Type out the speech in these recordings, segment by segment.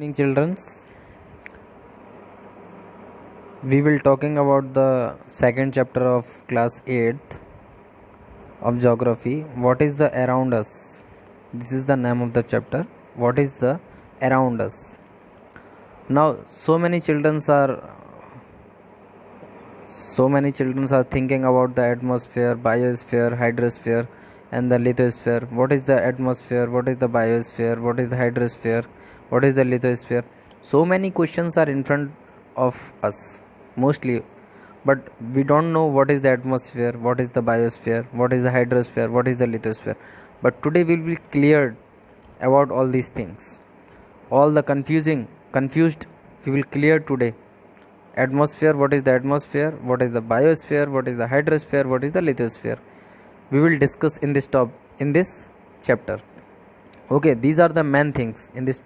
Evening childrens, we will talking about the second chapter of class 8th of geography. What is the around us? This is the name of the chapter. What is the around us? Now so many children are thinking about the atmosphere, biosphere, hydrosphere and the lithosphere. What is the atmosphere? What is the biosphere? What is the hydrosphere? What is the lithosphere? So many questions are in front of us mostly, but we don't know what is the atmosphere, what is the biosphere, what is the hydrosphere, what is the lithosphere. But today we will be cleared about all these things. All the confused we will clear today. Atmosphere, what is the atmosphere, what is the biosphere, what is the hydrosphere, what is the lithosphere. We will discuss in this chapter. Okay, these are the main things in this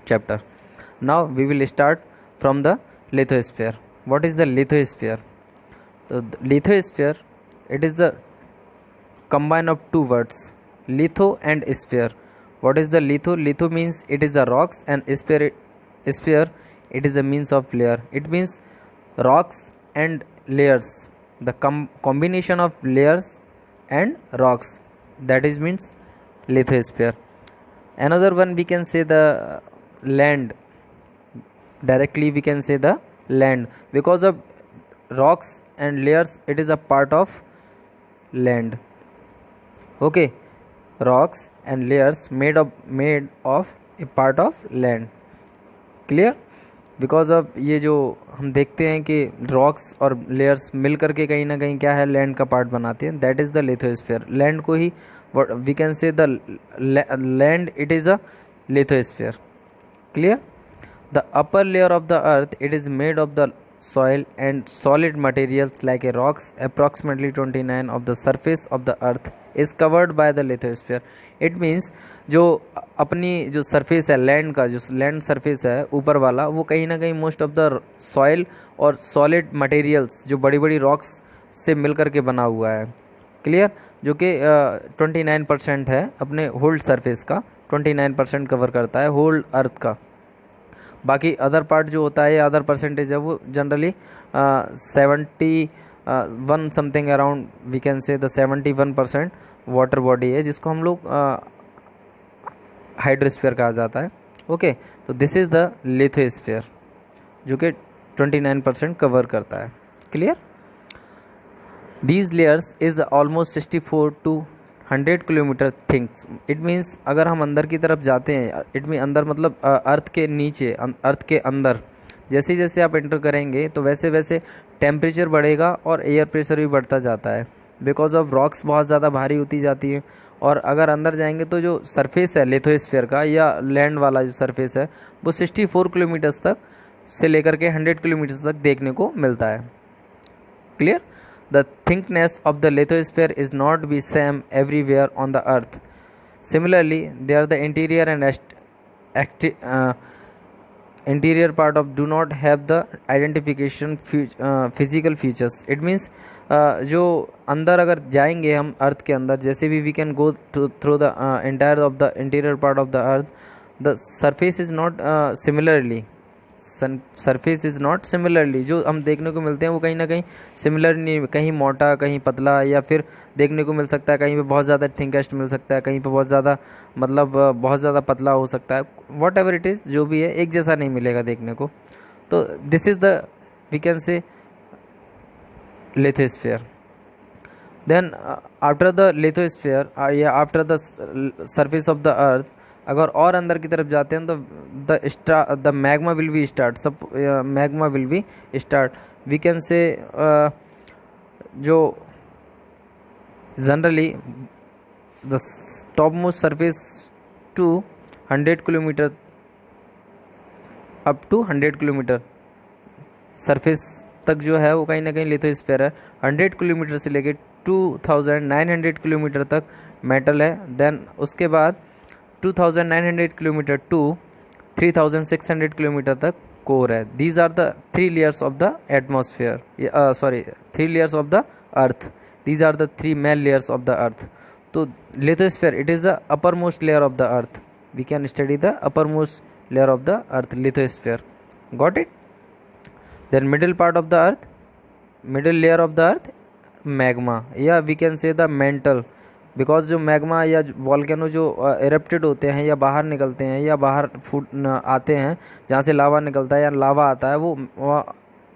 chapter. Now we will start from the lithosphere. What is the lithosphere? So the lithosphere, it is the combine of two words, litho and sphere. What is the litho? Litho means it is the rocks, and sphere it is a means of layer. It means rocks and layers. The combination of layers and rocks, that is means lithosphere. Another one we can say the land. Directly we can say the land, because of rocks and layers it is a part of land. Okay, rocks and layers made of a part of land. Clear? Because of ये जो हम देखते हैं कि rocks और layers मिल करके कहीं ना कहीं क्या है, लैंड का पार्ट बनाते हैं. That is the lithosphere. Land को ही we can say the land, it is a lithosphere. Clear? The upper layer of the earth, it is made of the soil and solid materials like a rocks. Approximately 29 of the surface of the earth is covered by the lithosphere. It means जो अपनी जो surface है land का, जो land surface है ऊपर वाला, वो कहीं ना कहीं मोस्ट ऑफ द सॉइल और सॉलिड मटेरियल्स जो बड़ी बड़ी रॉक्स से मिल करके बना हुआ है. क्लियर? जो कि 29% है अपने होल्ड सरफेस का, 29% कवर करता है होल्ड अर्थ का. बाकी अदर पार्ट जो होता है, अदर परसेंटेज है, वो generally 71 something around we can say the 71% water body है, जिसको हम लोग हाइड्रोस्फीयर कहा जाता है. ओके, तो दिस इज़ द लिथोस्फीयर जो कि 29% कवर करता है. Clear? These layers is almost 64 to 100 kilometre thinks. It means अगर हम अंदर की तरफ जाते हैं, इट मीन अंदर मतलब अर्थ के नीचे, अर्थ के अंदर जैसे जैसे आप एंटर करेंगे तो वैसे वैसे टेम्परेचर बढ़ेगा और एयर प्रेशर भी बढ़ता जाता है, बिकॉज ऑफ रॉक्स बहुत ज़्यादा भारी होती जाती है. और अगर अंदर जाएंगे तो जो सरफेस है लिथोस्फीयर का या लैंड वाला जो सरफेस है, वो 64 किलोमीटर्स तक से लेकर के 100 किलोमीटर्स तक देखने को मिलता है. Clear? The thickness of the lithosphere is not the same everywhere on the earth. Similarly, there the interior and interior part of do not have the identification physical features. It means जो अंदर अगर जाएंगे हम अर्थ के अंदर, जैसे भी we can go through the entire of the interior part of the earth, the surface is not similarly. Surface is not similarly, जो हम देखने को मिलते हैं वो कहीं ना कहीं सिमिलर नहीं, कहीं मोटा, कहीं पतला, या फिर देखने को मिल सकता है कहीं पे बहुत ज़्यादा थिंकेस्ट मिल सकता है, कहीं पे बहुत ज़्यादा मतलब बहुत ज़्यादा पतला हो सकता है. वॉट एवर इट इज़, जो भी है एक जैसा नहीं मिलेगा देखने को. तो this is the we can say lithosphere. Then after the lithosphere या after the surface of the earth, अगर और अंदर की तरफ जाते हैं तो the magma will be start. सब magma will be start. We can say जो generally the top most surface to 100 kilometre, up to 100 kilometre surface तक जो है वो कहीं ना कहीं लिथोस्फीयर है. 100 किलोमीटर से लेके 2900 किलोमीटर तक मेटल है. देन उसके बाद 2900 किलोमीटर टू 3600 किलोमीटर तक कोर है. These are the 3 layers of the atmosphere, 3 layers of the earth. These are the 3 main layers of the earth. तो lithosphere, it is the upper most layer of the earth. We can study the uppermost layer of the earth, lithosphere. Got it? Then middle part of the earth, middle layer of the earth, magma, या we can say the mantle, because जो magma या volcano जो erupted होते हैं या बाहर निकलते हैं या बाहर फूट आते हैं, जहाँ से लावा निकलता है या लावा आता है, वो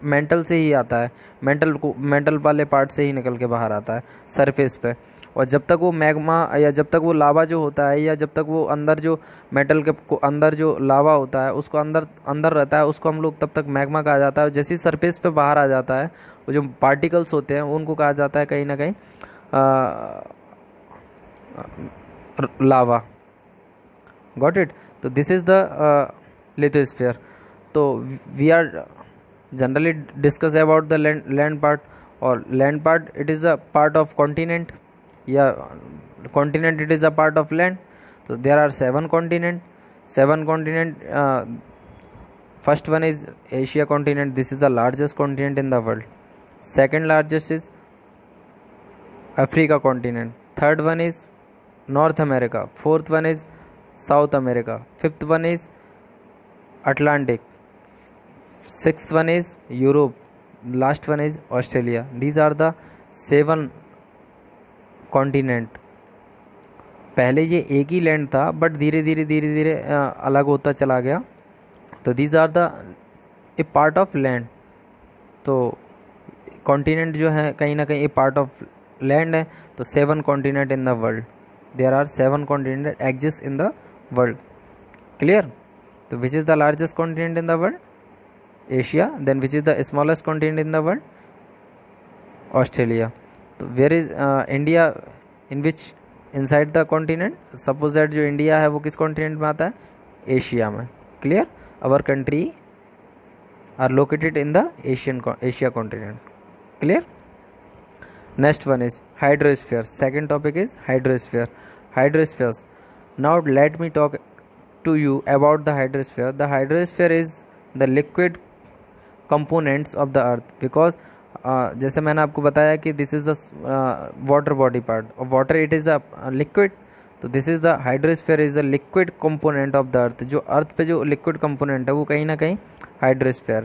मेंटल से ही आता है, मेंटल वाले पार्ट से ही निकल के बाहर आता है सरफेस पे। और जब तक वो मैग्मा या जब तक वो लावा जो होता है या जब तक वो अंदर जो मेटल के अंदर जो लावा होता है उसको अंदर अंदर रहता है, उसको हम लोग तब तक मैग्मा कहा जाता है। जैसे ही सरफेस पे बाहर आ जाता है, वो जो पार्टिकल्स होते हैं उनको कहा जाता है कहीं ना कहीं लावा। Got it? तो दिस इज द लिथोस्फीयर। तो we are generally discuss about the land part, और land part it is the part of continent, या continent it is the part of land. तो there are 7 continent. First one is Asia continent, this is the largest continent in the world. Second largest is Africa continent. Third one is North America. Fourth one is south America. Fifth one is Atlantic. Sixth one is Europe. Last one is Australia. These are the 7 continent. पहले ये एक ही land था, but धीरे धीरे अलग होता चला गया। तो these are the a part of land. तो कॉन्टिनेंट जो है कहीं ना कहीं ए पार्ट ऑफ लैंड है। तो 7 continent in the world, there are 7 continent exist in the world. Clear? तो which is the largest continent in the world? Asia. Then which is the smallest continent in the world? Australia. तो where is India in which inside the continent? Suppose that जो India है वो किस continent में आता है? Asia में। Clear? Our country are located in the Asia continent. Clear? Next one is hydrosphere. Second topic is hydrosphere. Hydrospheres. Now let me talk to you about the hydrosphere. The hydrosphere is the liquid components of the earth, because जैसे मैंने आपको बताया कि this is the water body part of water, it is the liquid. तो this is the hydrosphere is the liquid component of the earth. जो अर्थ पे जो liquid component है वो कहीं ना कहीं hydrosphere.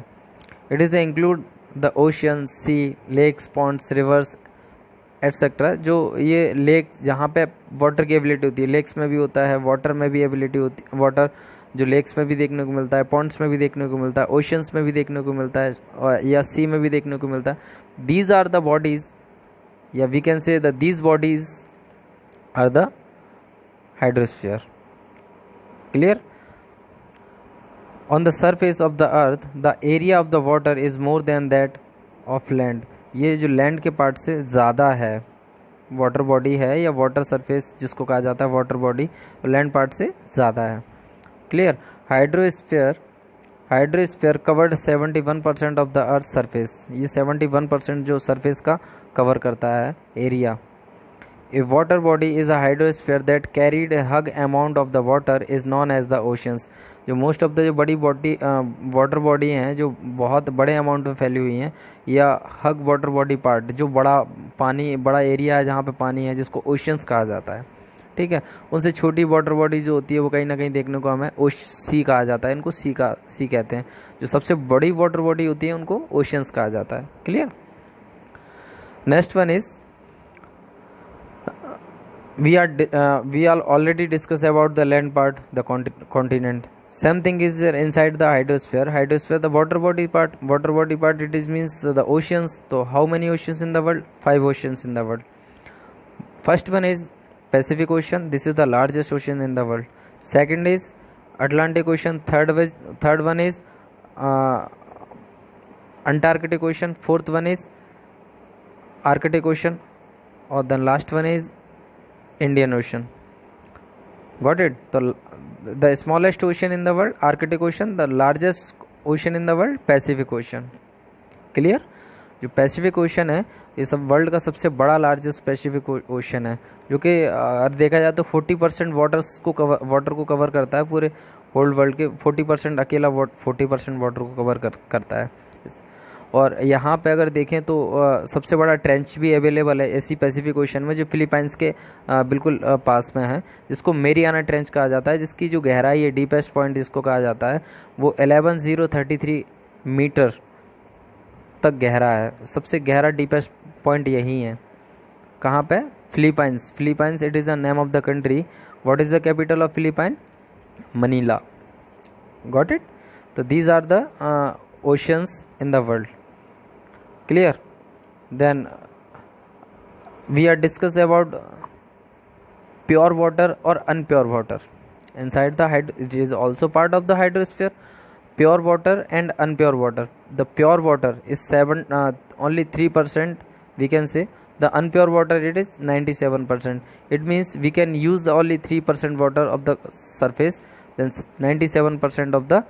It is the include the ocean, sea, lakes, ponds, rivers etcetera. जो ये लेक जहाँ पे वाटर की एबिलिटी होती है, लेक्स में भी होता है, वाटर में भी एबिलिटी होती है। वाटर जो लेक्स में भी देखने को मिलता है, पॉन्ड्स में भी देखने को मिलता है, ओशंस में भी देखने को मिलता है, और या सी में भी देखने को मिलता है। दीज आर द बॉडीज, या we can say the these bodies are the hydrosphere. Clear? On the surface of the earth the area of the water is more than that of land. ये जो land के part से ज़्यादा है, water body है या water surface जिसको कहा जाता है वाटर बॉडी, लैंड पार्ट से ज़्यादा है। Clear? Hydrosphere covered 71% of the earth surface. ये 71% जो सरफेस का कवर करता है area. A water body is a hydrosphere that carried a huge amount of the water is known as the oceans. जो most of the जो बड़ी body water body हैं जो बहुत बड़े अमाउंट में फैली हुई हैं, या हग वाटर बॉडी पार्ट जो बड़ा पानी बड़ा एरिया है जहाँ पे पानी है, जिसको ओशंस कहा जाता है। ठीक है? उनसे छोटी वाटर बॉडी जो होती है वो कहीं ना कहीं देखने को हमें सी कहा जाता है। इनको सी कहते हैं। जो सबसे बड़ी वाटर बॉडी होती है उनको ओशंस कहा जाता है। Clear? Next one is we are already discussed about the land part, the continent. Same thing is inside the hydrosphere, the water body part it is means the oceans. So how many oceans in the world? 5 oceans in the world. First one is Pacific Ocean, this is the largest ocean in the world. Second is Atlantic Ocean. Third one is Antarctic Ocean. Fourth one is Arctic Ocean, or then last one is Indian Ocean. Got it? So the smallest ocean in the world Arctic Ocean, the largest ocean in the world Pacific Ocean. Clear? जो Pacific ocean है ये सब world का सबसे बड़ा largest Pacific ocean है, जो कि अगर देखा जाए तो 40% वाटर को कवर करता है। पूरे होल वर्ल्ड के 40% अकेला 40% वाटर को कवर करता है। और यहाँ पे अगर देखें तो सबसे बड़ा ट्रेंच भी अवेलेबल है एसी पैसिफिक ओशन में, जो फिलीपाइंस के बिल्कुल पास में है, जिसको मेरियाना ट्रेंच कहा जाता है, जिसकी जो गहराई है, डीपेस्ट पॉइंट जिसको कहा जाता है, वो 11,033 मीटर तक गहरा है। सबसे गहरा डीपेस्ट पॉइंट यही है। कहाँ पे? Philippines. Philippines, it is the name of the country. What is the capital of Philippine? Manila. Got it? तो these are the oceans in the world. Clear? Then we are discuss about pure water or unpure water. Inside the it is also part of the hydrosphere. Pure water and unpure water. The pure water is only 3%. We can say the unpure water it is 97%. It means we can use the only 3% water of the surface. Then 97% of the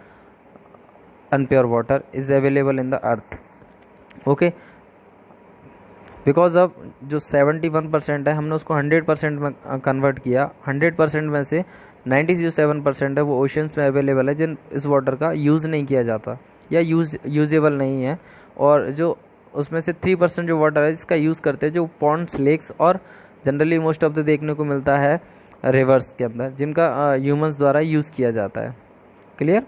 unpure water is available in the earth. Okay, because अब जो 71% है हमने उसको 100% में convert किया। 100% में से 97% है वो ओशंस में अवेलेबल है, जिन इस वाटर का यूज़ नहीं किया जाता या यूजेबल नहीं है। और जो उसमें से 3% जो वाटर है जिसका यूज़ करते हैं, जो पॉन्ड्स, लेक्स और जनरली मोस्ट ऑफ द देखने को मिलता है रिवर्स के अंदर, जिनका ह्यूमंस द्वारा यूज़ किया जाता है। क्लियर?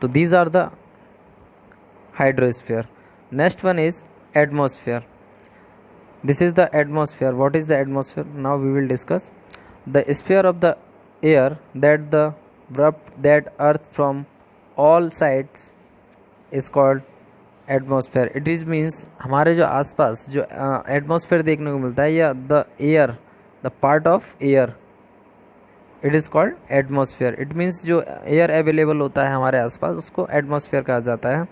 तो these are the hydrosphere. Next one is atmosphere. This is the atmosphere. What is the atmosphere? Now we will discuss the sphere of the air that earth from all sides is called atmosphere. It is means हमारे जो आसपास जो atmosphere देखने को मिलता है, या the air, the part of air, it is called atmosphere. It means जो air available होता है हमारे आसपास उसको atmosphere कहा जाता है।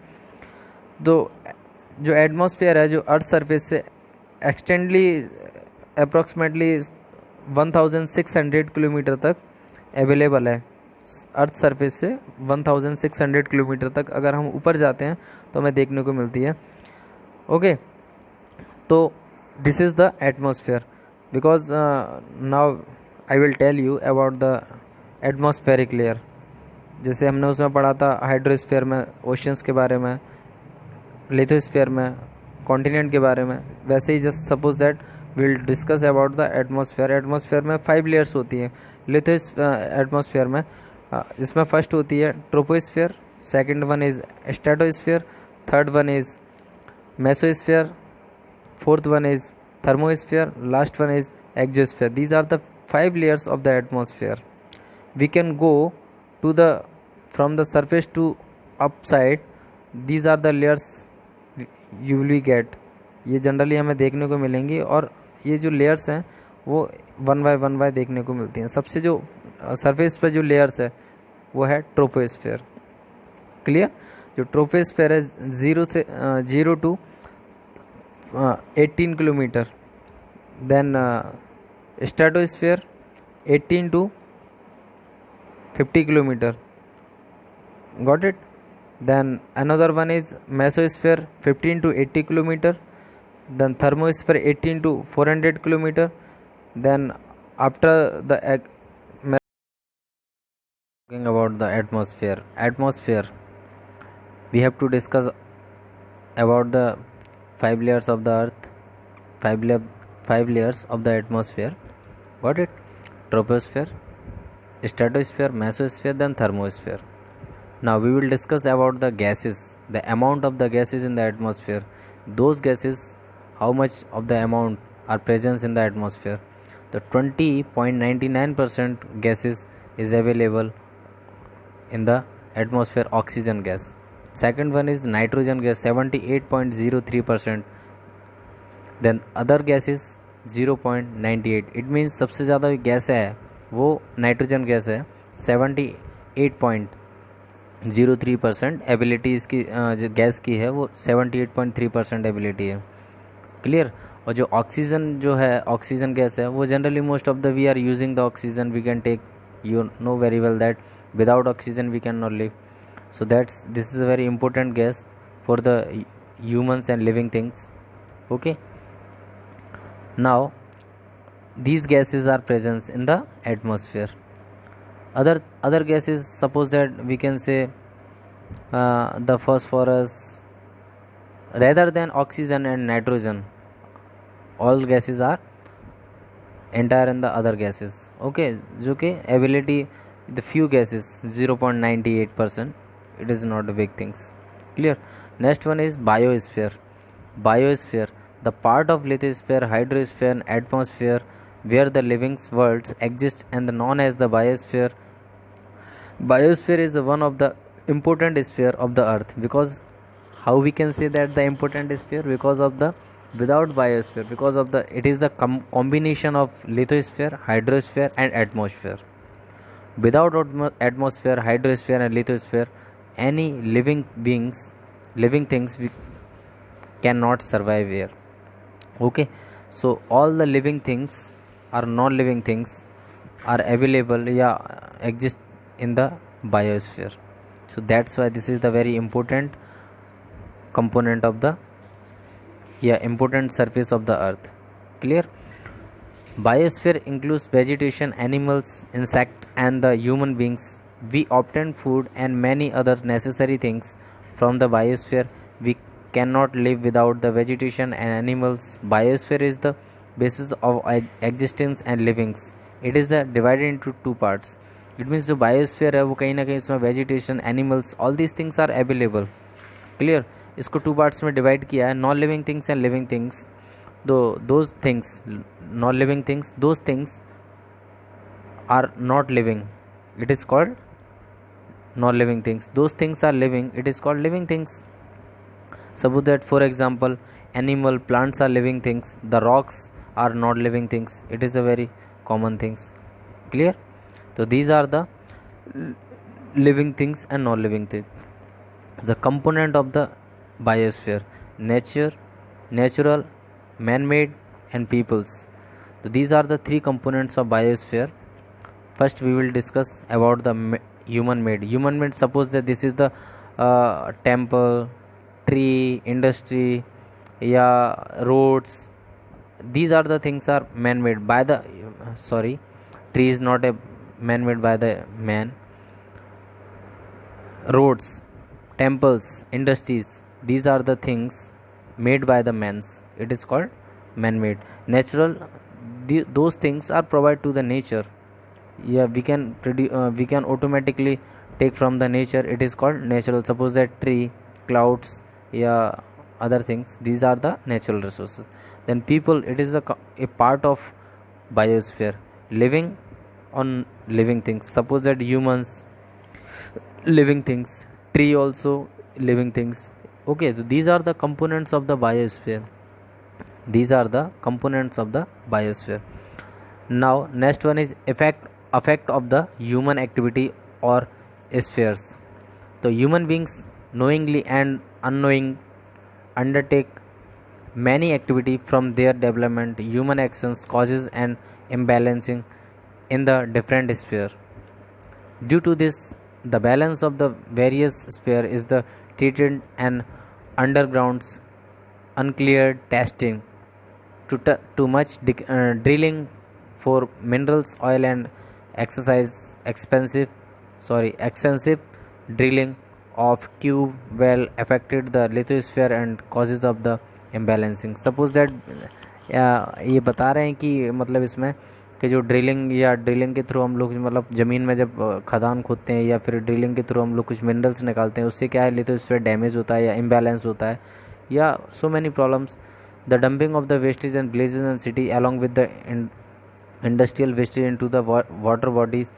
तो जो एटमॉस्फेयर है जो अर्थ सरफेस से एक्सटेंडली अप्रॉक्सीमेटली 1600 किलोमीटर तक अवेलेबल है। अर्थ सरफेस से 1600 किलोमीटर तक अगर हम ऊपर जाते हैं तो हमें देखने को मिलती है। ओके, तो this is the atmosphere. Because now I will tell you about the atmospheric layer. जैसे हमने उसमें पढ़ा था हाइड्रोस्फीयर में ओशंस के बारे में, लिथोस्फीयर में कॉन्टिनेंट के बारे में, वैसे ही just suppose that will discuss about the atmosphere. Atmosphere में 5 लेयर्स होती हैं एटमॉस्फेयर में, जिसमें फर्स्ट होती है troposphere, second one is stratosphere, third one is mesosphere, fourth one is thermosphere, last one is exosphere. These are the 5 layers of the atmosphere. We can go to the from the surface to upside. These are the layers you will get. ये generally हमें देखने को मिलेंगी, और ये जो layers हैं वो वन बाय देखने को मिलती हैं। सबसे जो सरफेस पर जो लेयर्स है वो है ट्रोपोस्फीयर। क्लियर? जो ट्रोपोस्फीयर है 0 to 18 kilometre, then stratosphere 18 to 50 kilometre. Got it? Then another one is mesosphere 15 to 80 kilometer, then thermosphere 18 to 400 kilometer. Then after the talking about the atmosphere we have to discuss about the 5 layers of the earth, 5 layers of the atmosphere. Got it? Troposphere, stratosphere, mesosphere, then thermosphere. Now we will discuss about the gases, the amount of the gases in the atmosphere. Those gases, how much of the amount are present in the atmosphere? The 20.99% gases is available in the atmosphere, oxygen gas. Second one is nitrogen gas 78.03%. Then other gases 0.98. It means सबसे ज़्यादा gas है वो nitrogen gas है, 78.03% ability इसकी जो gas की है वो 78.3% एबिलिटी है। क्लियर? और जो ऑक्सीजन जो है, ऑक्सीजन गैस है, वो generally most of the we are using the oxygen, we can take, you know very well that without oxygen we can not live. So this is a very important gas for the humans and living things. Okay, now these gases are present in the atmosphere. Other gases, suppose that we can say the phosphorus, rather than oxygen and nitrogen. All gases are entire in the other gases. Okay, जो कि ability the few gases 0.98%, it is not a big things. Clear. Next one is biosphere. Biosphere, the part of lithosphere, hydrosphere and atmosphere where the living worlds exist and known as the biosphere. Biosphere is the one of the important sphere of the earth. Because how we can say that the important sphere? Because of the without biosphere, because of the it is the combination of lithosphere, hydrosphere and atmosphere. Without atmosphere, hydrosphere and lithosphere, any living things we cannot survive here. Okay, so all the living things or non-living things are available, yeah, exist in the biosphere. So that's why this is the very important component of the, yeah, important surface of the earth. Clear. Biosphere includes vegetation, animals, insects and the human beings. We obtain food and many other necessary things from the biosphere. We cannot live without the vegetation and animals. Biosphere is the basis of existence and livings. It is divided into two parts. It means जो biosphere है वो कहीं ना कहीं इसमें vegetation, animals, all these things are available. Clear. इसको two parts में divide किया है, non living things and living things. Those things, non living things, those things are not living, it is called non living things. Those things are living, it is called living things. Suppose that for example animal, plants are living things, the rocks are not living things, it is a very common things. Clear. So these are the living things and non living things. The component of the biosphere: nature, natural, man made and peoples. So these are the three components of biosphere. First we will discuss about the human made. Human made, suppose that this is the temple, tree, industry, yeah, roads. These are the things are man made by the, sorry, tree is not a man made by the man. Roads, temples, industries, these are the things made by the mans, it is called man made. Natural, those things are provided to the nature, yeah, we can we can automatically take from the nature, it is called natural. Suppose that tree, clouds, yeah, other things, these are the natural resources. Then people, it is a part of biosphere, living on living things. Suppose that humans, living things, tree also living things. Okay, so these are the components of the biosphere. These are the components of the biosphere. Now next one is effect of the human activity or spheres. So human beings knowingly and unknowing undertake many activity. From their development, human actions causes an imbalancing in the different sphere. Due to this, the balance of the various sphere is the treated and undergrounds uncleared testing too much drilling for minerals, oil and expensive extensive drilling of cube well affected the lithosphere and causes of the imbalancing. Suppose that ये बता रहे हैं कि मतलब इसमें कि जो drilling या ड्रिलिंग के थ्रू हम लोग मतलब ज़मीन में जब खदान खोदते हैं या फिर ड्रिलिंग के थ्रू हम लोग कुछ मिनरल्स निकालते हैं, उससे क्या है, लिथोस्फीयर डैमेज होता है या इम्बैलेंस होता है या so many problems. The dumping of the wastage and blazes and city along with the industrial wastage into the water bodies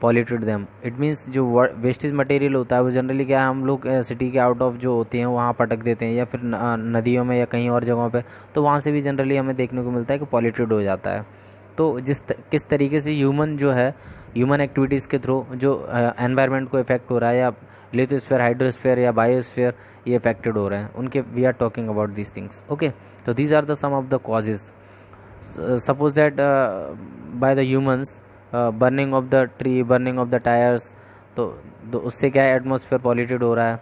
polluted them. It means जो वेस्टेज मटेरियल होता है वो जनरली क्या है, हम लोग सिटी के आउट ऑफ जो होते हैं वहाँ पटक देते हैं या फिर नदियों में या कहीं और जगहों पे, तो वहाँ से भी जनरली हमें देखने को मिलता है कि पॉल्यूटेड हो जाता है. तो किस तरीके से ह्यूमन जो है, ह्यूमन एक्टिविटीज़ के थ्रू जो एनवायरनमेंट को इफेक्ट हो रहा है या लिथोस्फीयर, हाइड्रोस्फीयर या बायोस्फीयर ये इफेक्टेड हो रहे हैं, उनके we are talking about these things. Okay, तो these are the some of the causes. Suppose that by the humans burning of the tree, burning of the tyres, तो उससे क्या है, एटमॉस्फेयर पॉल्यूटेड हो रहा है.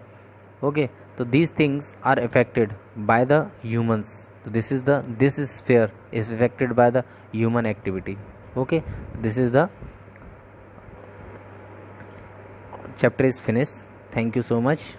ओके, तो these things are affected by the humans. So this sphere is affected by the human activity. Okay, this is the chapter is finished. Thank you so much.